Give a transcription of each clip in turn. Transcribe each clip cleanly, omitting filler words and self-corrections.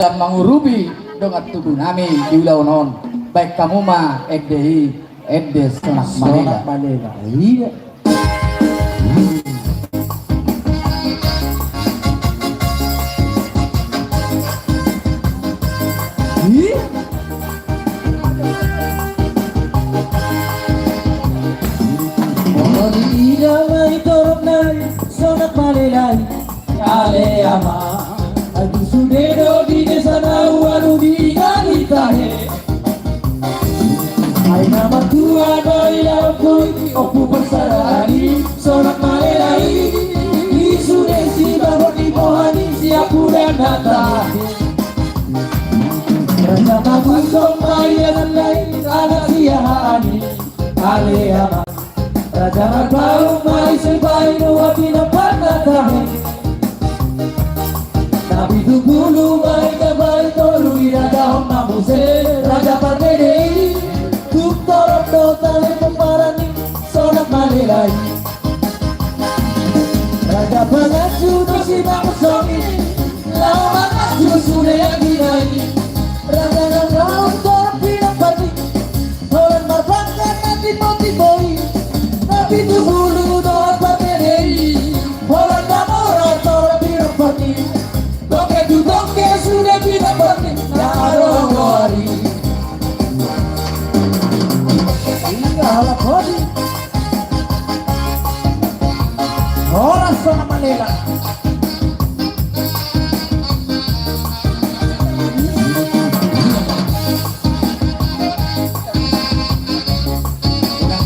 dan mengurubi dengan tubuh nami di wilayah non baik kamu mah FDI FD Sonak Malela iya Sonak Malela ale ama adu sudero di desa nawaru di galitahe ai nama tua doila koi opu persarani Sonak Malela di sudesi bawa di bohani siapu dan hatahe raja bagus somai dan lain anak siahani ale ama raja berbau mai sebaik dua bina panah tahe tapi tu bulu baik baik toru iraga honna muse raja pardei tu torop do tale pemarani Sonak Malela raja pangaju dosi bamusoni lau mangaju sude aginai raja nangau torop bina pati holan marbangan nanti moti boy tapi tu bulu do pardei holan namora torop bina pati Doke sudah tidak penting narongori hingga halak hodi orang Sonak Malela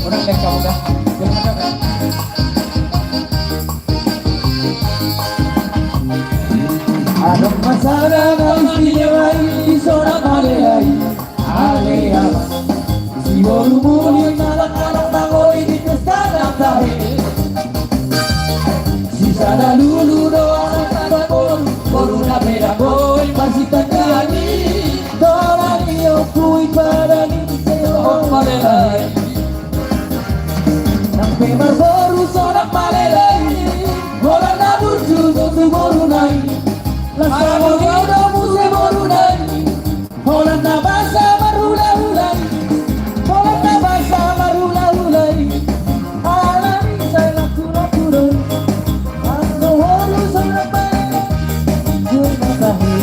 udah deh kamu dah ada masalah istimewa di Sonak Malela ale ama si bolu muli anak-anak nangoi di kestana tahe si sana lulu doa anak bolu na beda boy masih takani dorani okui padani Sonak Malela sampai baru Sonak Malela bola nabur judo tu bolu nai Lasa modo muse borunai Holland na basa marula-hulai Holland na basa marula-hulai Alami say laku-laku-doi Ano holo Sonak Malela Jun matahe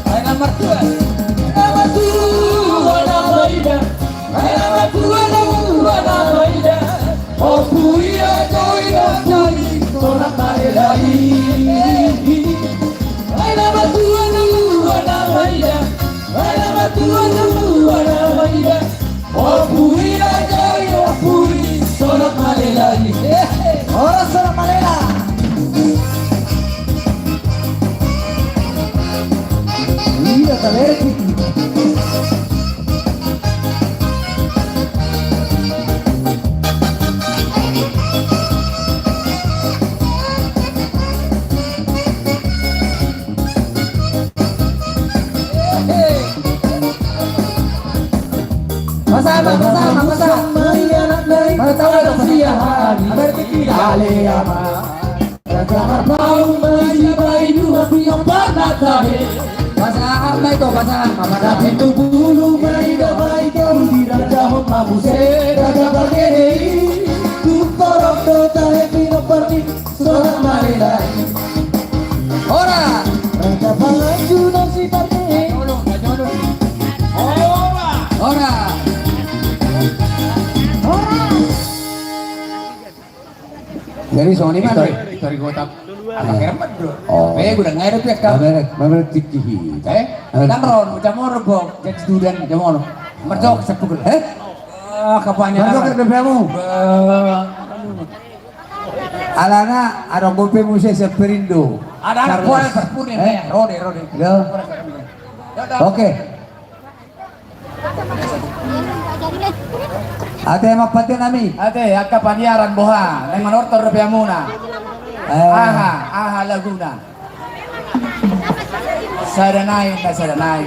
ay nomor 2 Nama tua na baida Nama tua na baida Oh puya joina jai Sonak Malela nama tua na baida oh puira jai oh puri Sonak Malela ora Sonak Malela iya talerki Bersama anak lain Bersama siahani Ale ama Raja berbau Masih bayi dua piong panah tahe pasangan apa itu pasangan Pada pintu bulu bayi bayi kau di raja honna muse raja berdiri Tutorok do tahe pino perni Sonak Malela ora Raja pangaju nasi partai ora Jadi Sony mah dari kota apa kermet bro Oh. udah nggak ada kan Mana tikihi. Damron jamor bong jadi student jamor merjok sepuluh kapannya Mana ke depamu? Alana ada golpe musik seperindo. ada anak kual terpuni rode Ya. Oke. Ate mapati nami. ate akka paniaran boha nang manortor repiamuna aha laguna sadanai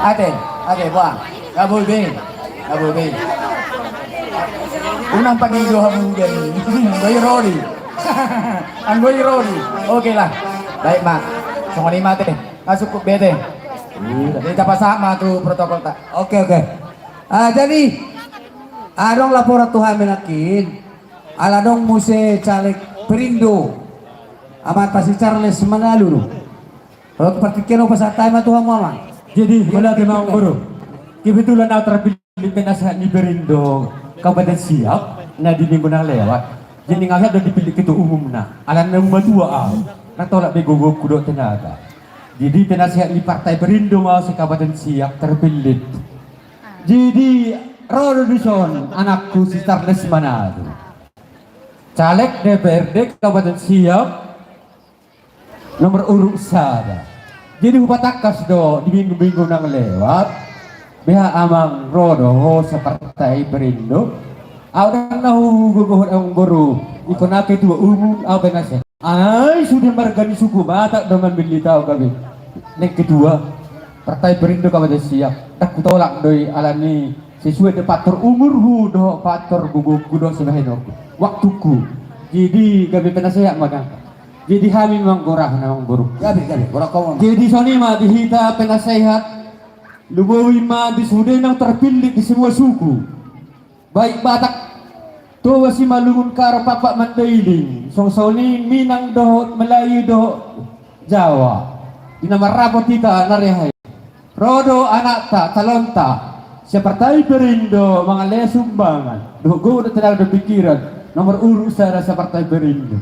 ate boha kabul be unang pagigo hamugan goy rodi ang goy rodi okay lah baik mak Cuma 5 teh. Cukup bete. Jadi apa sama tuh protokol tak. Oke. Jadi adong laporan Tuhan menakin. Aladong muse caleg Perindo. Amata si Charles Manalu. Kalau pertikelo pasatay matuhang mama. Jadi malaki mga guru. Kebetulan ako terpilih penasehat ni Perindo Kabupaten Siak na di minggu na lewat. Jadi ngahat udah dipilih ketua umum na. Alam na matua ako. Natolak begogok kudo tenaga. Jadi penasehat di Partai Perindo mau si Kabupaten Siak terpilih. Jadi Rodo Dison anakku si Charles Manado. Caleg DPRD Kabupaten Siak nomor urut sada. Jadi upatakas do di minggu-minggu nang lewat. Biha amang Rodo sa Partai Perindo. Awang nahuguguhon ang guru. Ikonake tua umum aw penasehat. Ay sudah margani suku mata dengan militaw kami. Yang kedua Partai Perindo Kabupaten Siak. Tak kutolak doi alani sesuai de patur umurhu do patur gugu kudo sebaheno waktuku. Jadi kami penasehat magang. Jadi kami memang gorah nang guru. Gabi, kurang kau mama. Jadi soni mah dihita penasehat lubawi mah disudah nang terpilih di semua suku. Baik Batak tuwa si Malungun karo Papak Mandailing. Soni Minang do Melayu do Jawa. Di nama rapot kita narihay. Rodo anak ta talonta. Sa Partai Perindo mga lesumbangan. Dugo na talaga pikiran. Nomor urut sa Partai Perindo.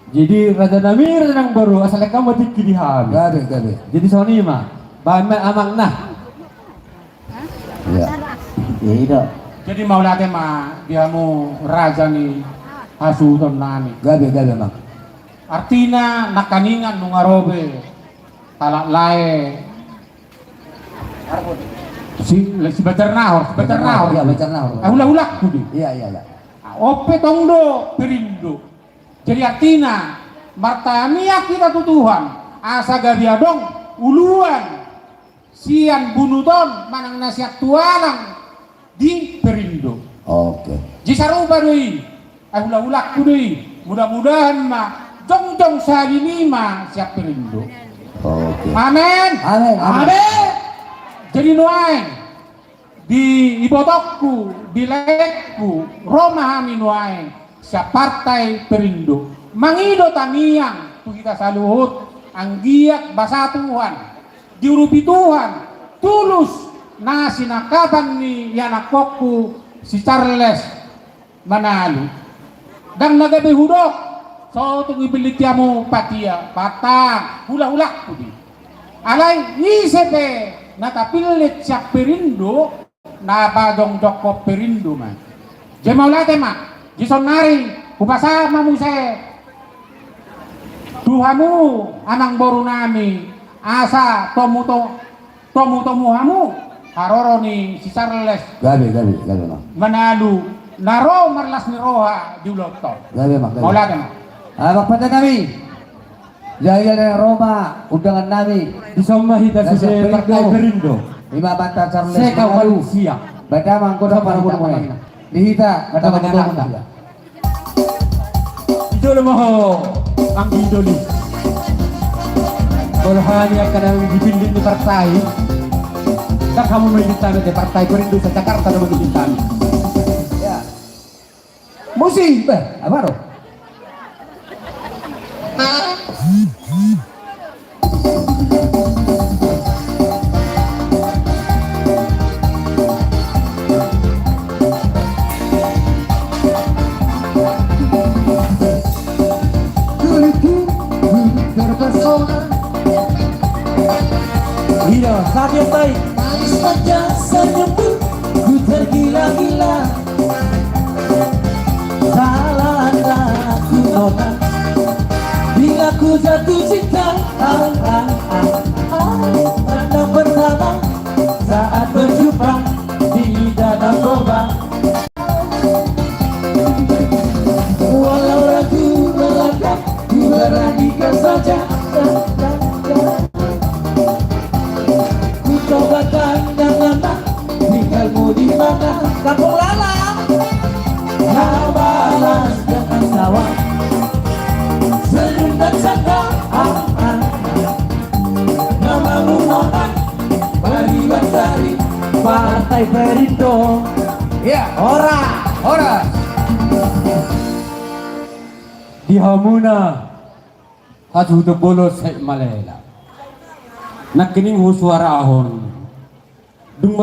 Jadi Raja Namir nang baru asal kamu dikirihan. Gabi. Jadi soni mah bahan amang nah. Ya. Iya. Jadi mau latih mah dia mau raja nih hasuton nani. Gabi mak. Artinya nakaningan nungarobe talak lae. Si Bacernahor. Iya, Bacernahor. Ulah-ulah kudi. Iya. Ope tongdo Perindo. Jadi artinya martania kita tutuhan asa gabiadong uluan sian bunuton manang nasihat tualang di Perindo. Oke. Jisaruba doi. Ulah-ulah kudi. Mudah-mudahan mah jong sahini mah siap Perindo. Oke. Amin. Jadi nuain di ibotokku, di lekku, Roma kami nuain siap Partai Perindo. Mangido taniang tu kita saluhut anggiat basatuan diurupi Tuhan tulus na sinakapan ni yanakokku si Charles Manalo dan nagabi hudok so tung ibilitiamu patia patang hula-hula kudi alay isepe natapilit siya Perindo na badong Joko Perindo man jemaulate ma jison nari upasama mo se Tuhamu anang boru nami asa tomu hamu haroro ni si Charles Gabi mak. Manalo naro marlas ni roha di ulotto Gabi mak. maulate ma Magpata kami. Jaya ng Roma, undangan namin. Disomahita Nasa sa Partai Perindo. Lima bata Charles Seka Manalu. Walusia. Badamang ko na para mo mo. Dihita, badamang ko mo na. Ito naman ho ang idoli. Kalau hanya karena dipilih di partai, tak kamu menjadi di Partai Perindo sa Jakarta naman dipilih. Ya. Musik, apa ro? Iya, saat yang baik. Manis saja senyummu, ku tergila-gila. Salahlah aku nona, bila ku jatuh cinta. Pandang pertama saat berjumpa di danau Toba. Walau ragu melangkah, ku beranikan saja. Coba tanya mana, tinggalmu di mana? Kampung Lala. Kau balas dengan sawah, senyum dan canda. Partai Perindo. Ya, Ora. ora. Di hamuna haju do bolos sa Malayla. Nakining suara ahon. Dung